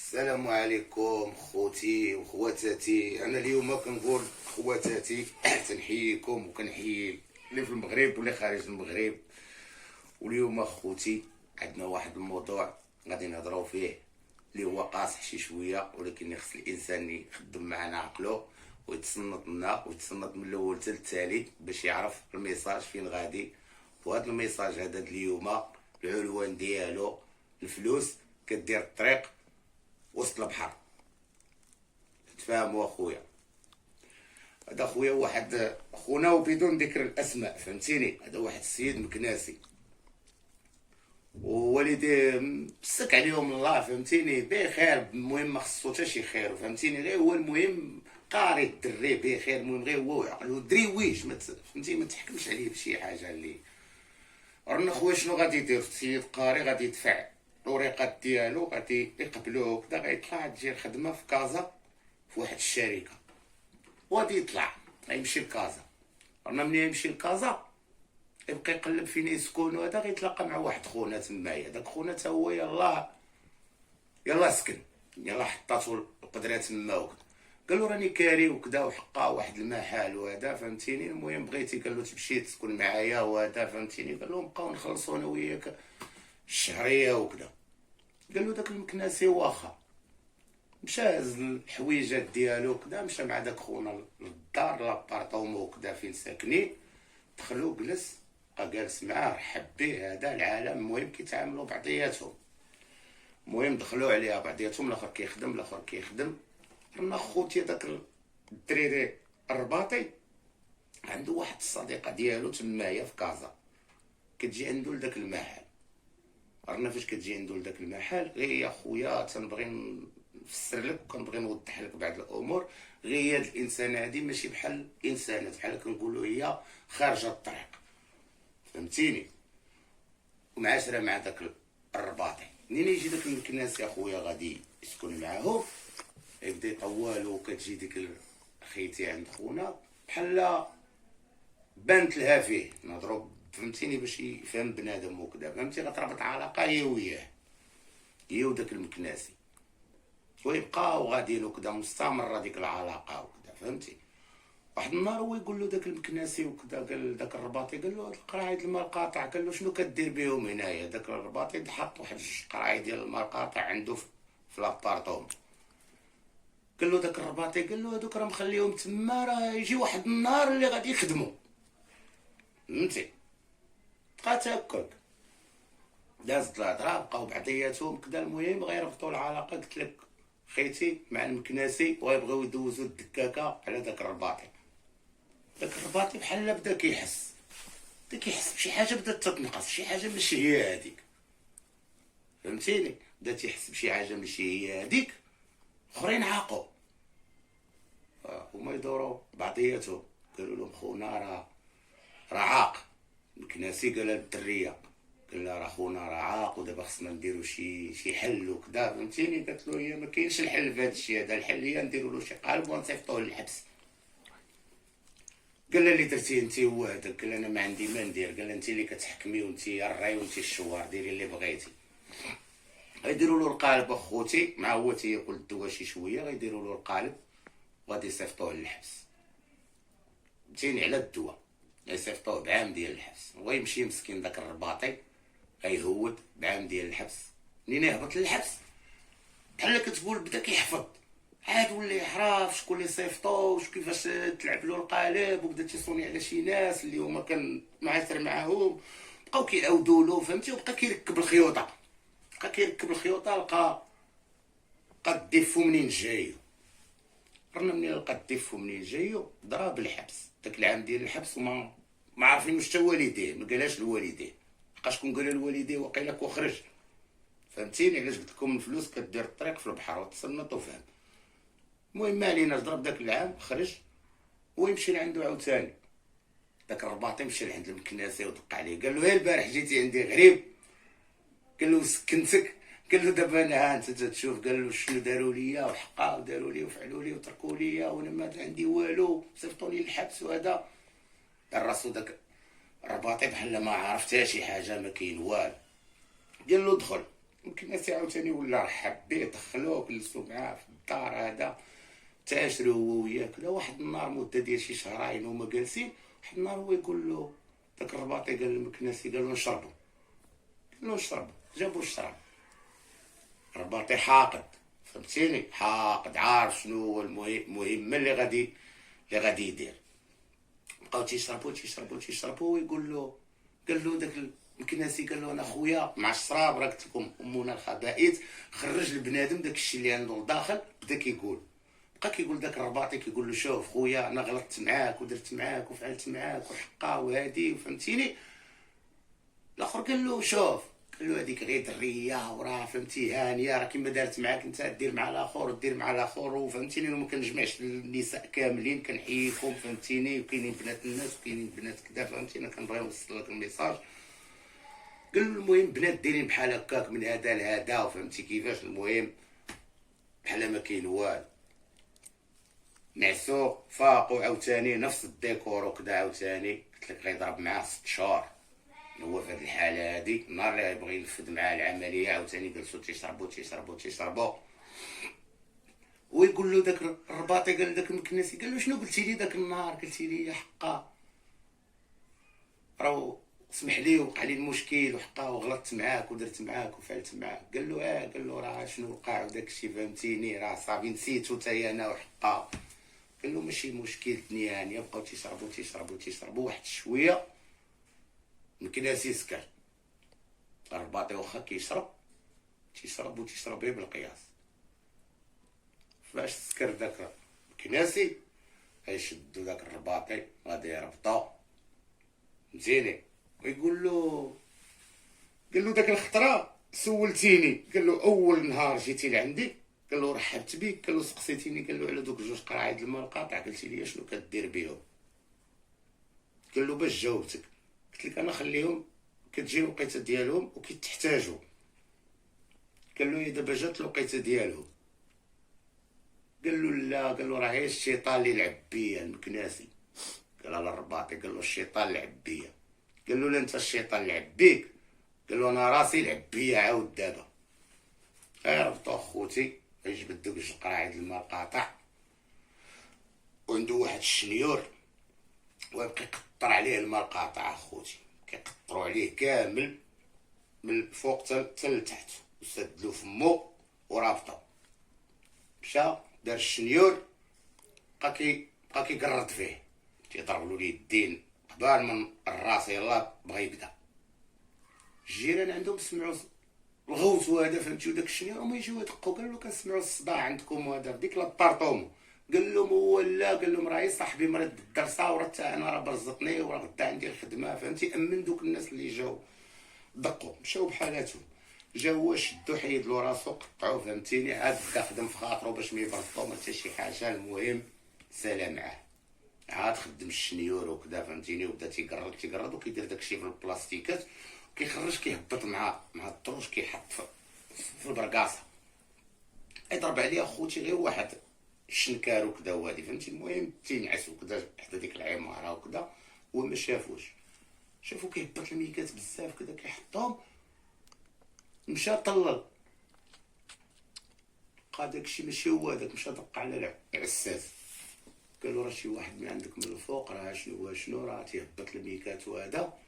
السلام عليكم خوتي وخواتاتي. انا اليوم كنقول خواتاتي تنحييكم وكنحيي اللي في المغرب واللي خارج المغرب. واليوم خوتي عندنا واحد الموضوع غادي نهضروا فيه اللي هو قاصح شي شويه، ولكن خص الانسان يخدم معنا عقله ويتصنت لنا ويتصنت من الاول حتى التالي باش يعرف الميساج فين غادي. وهذا الميساج هذا اليوم العنوان ديالو الفلوس كدير الطريق وسط البحر. تفاهموا اخويا؟ هذا خويا واحد خونا وبدون ذكر الاسماء، فهمتيني؟ هذا واحد السيد مكناسي ووالديه مسك عليهم الله، فهمتيني؟ بخير، المهم ما خصو حتى شي خير، فهمتيني؟ غير هو المهم قاري الدري بخير، المهم غير هو وعقلو دريويش، فهمتي؟ ما تحكمش عليه بشي حاجه اللي رانا خويا. شنو غادي يدير السيد قاري؟ غادي يدفع الوريقات ديالو، غادي يقبلوه كدا، غيطلع تجي الخدمه في كازا في واحد الشركه، وغادي يطلع غيمشي لكازا. رانا ملي يمشي لكازا يبقى يقلب فين يسكن، وهذا غيتلاقى مع واحد خونا تمايا. داك خونا تا هو يلا سكن، يلا حطاتو القدره تما وكدا. قال له راني كاري وكدا وحقا واحد المحل وهذا، فهمتيني؟ المهم بغيتي، قال له تمشي تسكن معايا وهذا، فهمتيني؟ قال له نبقاو نخلصو انا وياك الشهريه وكدا. قال له داك المكناسي واخا. مشى هز الحويجات ديالو كدا، مشى مع داك خونا للدار لابارطومو كدا فين ساكنين، دخلو جلس، بقى جالس معاه، رحب به، هذا العالم. المهم كيتعاملوا بعضياتهم، المهم دخلوا عليها بعضياتهم، الاخر كيخدم الاخر كيخدم. رنا خوتي داك الدريري الرباطي عنده واحد الصديقه ديالو تمايا في كازا، كتجي عنده لداك المحل. عرفنا فاش كتجي عنده لداك المحل، غير يا خويا تنبغي نفسر لك وكنبغي نوضح لك بعض الامور. غير هاد الانسان هادي ماشي بحال انسانات، بحال كنقولوا هي خارجه الطريق، فهمتيني؟ ومعاشره مع داك الرباطي. منين يجي داك المكناس يا خويا غادي يسكن معاهم، يبدا يطوالو، وكتجي ديك خيتي عند خونا بحال بانت لها فيه، نضرب، فهمتيني؟ باش يفهم بنادم وكذا، فهمتي؟ غتربط علاقه هي وياه، هي وداك المكناسي، ويبقاو غاديين وكذا، مستمره ديك العلاقه وكذا، فهمتي؟ واحد النهار هو يقول له داك المكناسي وكذا، قال داك الرباطي، قال له هاد القراعيد الماء قاطع، قال له شنو كدير بهم هنايا؟ داك الرباطي حط واحد جوج قراعيد ديال الماء قاطع عنده في لابارطوم. قال له داك الرباطي، قال له هادوك راه مخليهم تما، راه يجي واحد النهار اللي غادي يخدموا، فهمتي؟ بقات هكاك، دازت الهضره، بقاو بعضياتهم كدا. المهم غيربطوا العلاقه، قلت لك خيتي مع المكناسي، ويبغيو يدوزوا الدكاكه على داك الرباطي. داك الرباطي بحال بدا كيحس بشي حاجه بدات تتنقص، شي حاجه ماشي هي هذيك، فهمتيني؟ بدا تيحس بشي حاجه ماشي هي هذيك. اخرين عاقوا، هما يدوروا بعضياتهم، قالوا لهم خونا راه عاق. المكناسي قال للدريه، قال لها راه خونا راه عاق، ودابا خصنا نديرو شي حل وكذا، فهمتيني؟ قالت له هي ما كاينش الحل في هذا الشيء هذا، الحل هي نديرو له شي قالب ونصيفطوه للحبس. قال لها اللي درتي انت هو هذاك. قال انا ما عندي ما ندير. قال انت اللي كتحكمي وانت الراي وانت الشوار، ديري اللي بغيتي. غيديروا له القالب اخوتي، مع هو تياكل الدواء شي شويه، غيديروا له القالب وغادي يصيفطوه للحبس، فهمتيني؟ على الدواء غيصيفطوه بعام ديال الحبس. ويمشي مسكين داك الرباطي غيهود بعام ديال الحبس. منين يهبط للحبس بحال كتقول بدا كيحفظ، عاد ولا يعرف شكون اللي صيفطو كيفاش تلعب له القالب، وبدا تيصوني على شي ناس اللي هما كان معاشر معاهم، بقاو كيعاودوا له، فهمتي؟ وبقى كيركب الخيوطه، لقى الديفو منين جايو. قرنا منين لقى الديفو منين جايو، ضرب الحبس. داك العام ديال الحبس وما عارفينوش حتى والديه، ما قالهاش لوالديه، بقى شكون قال لوالديه وقيلك وخرج، فهمتيني؟ علاش قلت لكم الفلوس كدير الطريق في البحر وتصنت وفهم. المهم ما علينا، ضرب داك العام خرج ويمشي لعندو عاوتاني. داك الرباطي مشى لعند المكناسي ودق عليه، قال له البارح جيتي عندي غريب؟ قال له سكنتك؟ قال له دابا انا ها انت تشوف. قال له شنو داروا ليا وحقا وداروا لي وفعلوا لي وتركوا ليا وانا ما عندي والو، صيفطوني للحبس وهذا. دار راسو داك الرباطي بحال ما عرف حتى شي حاجه، ما كاين والو. قال له دخل. الناس عاوتاني ولا رحب به، دخلوه جلسوا معاه في الدار هذا، تعاشروا هو وياه كذا. واحد النهار مده ديال شي شهرين هما جالسين، واحد النهار هو يقول له داك الرباطي، قال للمكناسي، قال له نشربوا، قال له نشربوا، جابوا الشراب. الرباطي حاقد، فهمتيني، حاقد، عارف شنو هو المهمه اللي غادي يدير. بقاو تيشربوا ويقول له، قال له داك المكناسي، قال له انا خويا مع الشراب، راه قلت لكم امنا الخبائث، خرج البنادم داك الشيء اللي عنده لداخل. بدا كيقول، بقى كيقول داك الرباطي، كيقول له شوف خويا، انا غلطت معاك ودرت معاك وفعلت معاك وحقا وهادي، فهمتيني. الاخر قال له شوف، قال له هذيك غير دريه وراه فهمتي هانيه، راه كيما دارت معاك انت دير مع الاخر ودير مع الاخر، وفهمتيني وما كنجمعش النساء كاملين، كنحييكم فهمتيني، وكاينين بنات الناس وكاينين بنات كذا، فهمتيني، انا كنبغي نوصل لك الميساج. قال له المهم بنات دايرين بحال هكاك من هذا لهذا، وفهمتي كيفاش، المهم بحال ما كاين والو. نعسو فاقوا عاوتاني نفس الديكور وكذا، عاوتاني قلت لك غيضرب معاه 6 شهور. هو في هذه الحاله هذه، النهار اللي يبغي ينفذ معاه العمليه عاوتاني جلسوا تيشربوا. ويقول له داك الرباطي، قال داك المكناسي، قال له شنو قلتي لي داك النهار؟ قلتي لي حقا راه اسمح لي وقع لي المشكل وحقا وغلطت معاك ودرت معاك وفعلت معاك. قال له قال له راه شنو وقع وداك الشيء فهمتيني، راه صافي نسيتو حتى انا وحقا. قال له ماشي مشكل، الدنيا هانيه. بقاو تيشربوا واحد شويه، المكناسي سكر. الرباطي واخا تيشرب غير بالقياس. فاش سكر داك المكناسي، غيشدو داك الرباطي غادي يربطو فهمتيني، ويقول له، قال له داك الخطره سولتيني، قال له اول نهار جيتي لعندي، قال له رحبت بيك، قال له سقسيتيني، قال له على دوك 2 قراعيد الماء القاطع، قلتي لي شنو كدير بيهم؟ قال له باش جاوبتك، قلت لك انا خليهم كتجي الوقيته ديالهم وكيتحتاجوا. قال له دابا جات الوقيته ديالهم. قال له لا، قال له راه غير الشيطان اللي لعب بيا المكناسي. قال على الرباطي، قال له الشيطان لعب بيا. قال له لا انت الشيطان لعب بيك. قال له انا راسي لعب بيا عاود دابا. ربطو اخوتي، يجبد دوك 2 قراعيد الماء القاطع، وعنده واحد الشنيور، ويبقى يقطر عليه الماء القاطع اخوتي، كيقطروا عليه كامل من الفوق حتى لتحت، وسدلو فمو ورابطو. مشى دار الشنيور، بقى كيقرد فيه، تيضرب له اليدين قبال من الراس، يلاه بغا يبدا. الجيران عندهم سمعوا الغوت وهذا فهمتي، وداك الشنيور هما يجيو يدقوا، قالوا له كنسمعوا الصداع عندكم وهذا، ديك لابارطومو. قال لهم هو لا، قال لهم راه صاحبي مريض بالدرسه، وراه حتى انا راه برزقني، وراه غدا عندي الخدمه فهمتي. امن دوك الناس اللي جاو دقوا، مشاو بحالاتهم. جا هو شدو حيد له راسو، قطعوه فهمتيني، عاد بدا خدم في خاطرو باش ما يبرطو ما حتى شي حاجه. المهم سلام معاه، عاد خدم الشنيور وكذا فهمتيني، وبدا تيقرد وكيدير داكشي في البلاستيكات، كيخرج كيهبط مع الدروج، كيحط في البرقاصه، يضرب عليه اخوتي غير واحد الشنكار وكذا وهادي فهمتي. المهم تينعس وكذا حدا ديك العماره وكذا، وما شافوش، شافو كيهبط الميكات بزاف كذا كيحطهم، مشى طلل، لقى داكشي ماشي هو هذاك، مشى دق على العساس، قالوا راه شي واحد من عندك من الفوق، راه شنو راه تيهبط الميكات وهذا.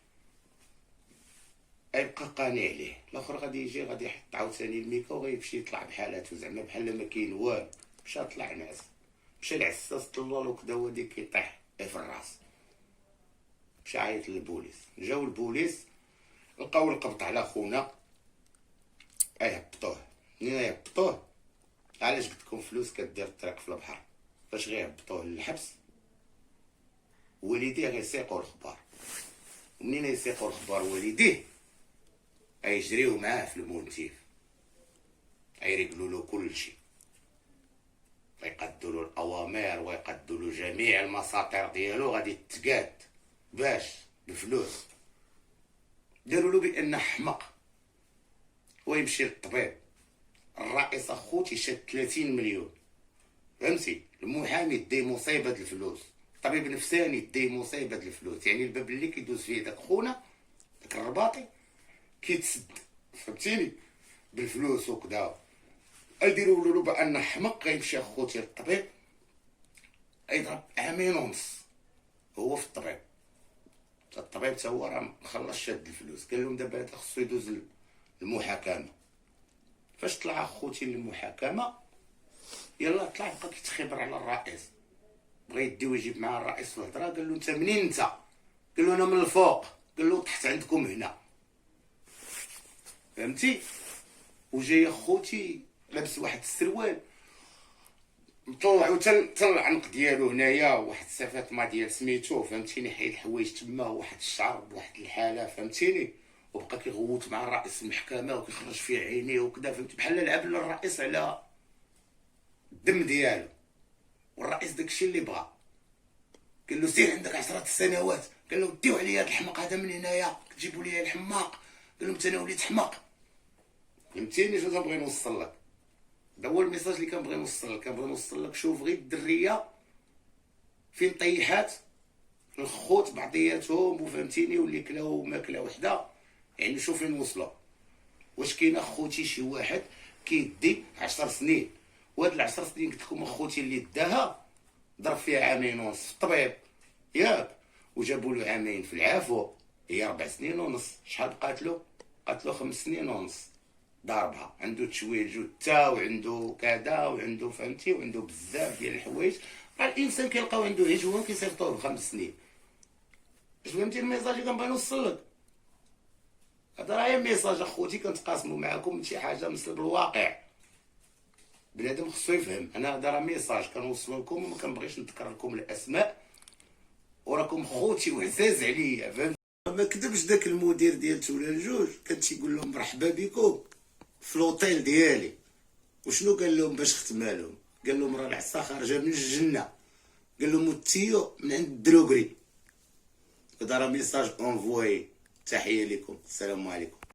يبقى قانع عليه، الاخر غادي يجي غادي يحط عاوتاني الميكا وغيمشي يطلع بحالاتو زعما بحال ما كاين والو. مشى طلع نعس، مشى العساس طلال وكذا ودي كيطيح في الراس، مشى عيط للبوليس. جاو البوليس لقاو القبض على خونا، يهبطوه. منين يهبطوه؟ علاش بدكم فلوس كدير الطريق في البحر؟ فاش غيهبطوه للحبس والديه غيسيقوا الخبار، ومنين يسيقوا الخبار والديه غيجريو معاه في المونتيف، غيريقلوا له كلشي، غيقادوا له الاوامر ويقادوا له جميع المساطر ديالو، غادي تقاد باش بفلوس. داروا له بان حمق ويمشي للطبيب. الرئيس اخوتي شاد 30 مليون فهمتي، المحامي دي مصيبه الفلوس، الطبيب النفساني دي مصيبه الفلوس، يعني الباب اللي كيدوز فيه داك خونا داك الرباطي كيتسد فهمتيني. بالفلوس وكذا، نديروا له بان حمق غيمشي اخوتي للطبيب يضرب عامين ونص هو في الطبيب. الطبيب تا هو راه مخلص شاد الفلوس، قال لهم دابا هذا خصو يدوز المحاكمه. فاش طلع اخوتي للمحاكمه يلا طلع بقى كيتخبر على الرئيس، بغى يديو يجيب معاه الرئيس في الهضره. قال له انت منين انت؟ قال له انا من الفوق. قال له طحت عندكم هنا، فهمتي؟ وجاي اخوتي لابس واحد السروال مطلع وتل العنق ديالو هنايا، واحد السافات ما ديال سميتو، فهمتيني؟ حيد الحوايج تما واحد الشعر بواحد الحاله، فهمتيني؟ وبقى كيغوت مع الرئيس المحكمه وكيخرج في عينيه وكذا، فهمتي؟ بحال لعب للرئيس على الدم ديالو. والرئيس داكشي اللي بغا، قال له سير عندك 10 سنوات. قال له ديو عليا هاد الحماق هذا من هنايا، تجيبوا لي الحماق. قال لهم انا وليت حماق. فهمتيني شنو كنبغي نوصل لك؟ هذا هو الميساج اللي كنبغي نوصل لك. كنبغي نوصل لك شوف غير الدريه فين طيحات الخوت بعضياتهم، وفهمتيني؟ واللي كلاو ماكله وحده، يعني شوف فين وصلوا. واش كاين اخوتي شي واحد كيدي 10 سنين، وهاد العشر سنين قلت لكم اخوتي اللي داها ضرب فيها عامين ونص في الطبيب ياك، وجابوا له عامين في العافو، هي 4 سنين ونص. شحال بقات له؟ بقات له 5 سنين ونص. ضاربها عنده تشويج وتا وعنده كذا وعنده، فهمتي؟ وعنده بزاف ديال الحوايج. راه الانسان كيلقاو عنده هجوم كيصيفطوه ب5 سنين. باش فهمتي الميساج اللي كنبغي نوصل لك؟ هذا راه ميساج اخوتي كنتقاسمو معاكم من شي حاجه من سلب الواقع. بنادم خصو يفهم. انا هذا راه ميساج كنوصلو لكم وما كنبغيش نذكر لكم الاسماء، وراكم خوتي وعزاز عليا، فهمت؟ ما كذبش داك المدير ديال تولال جوج كان تيقول لهم مرحبا بكم في لوطيل ديالي. وشنو قال لهم باش ختمها لهم؟ قال لهم راه العصا خارجه من الجنه، قال لهم التيو من عند الدروغري. هذا راه ميساج اونفوي. تحيه لكم، السلام عليكم.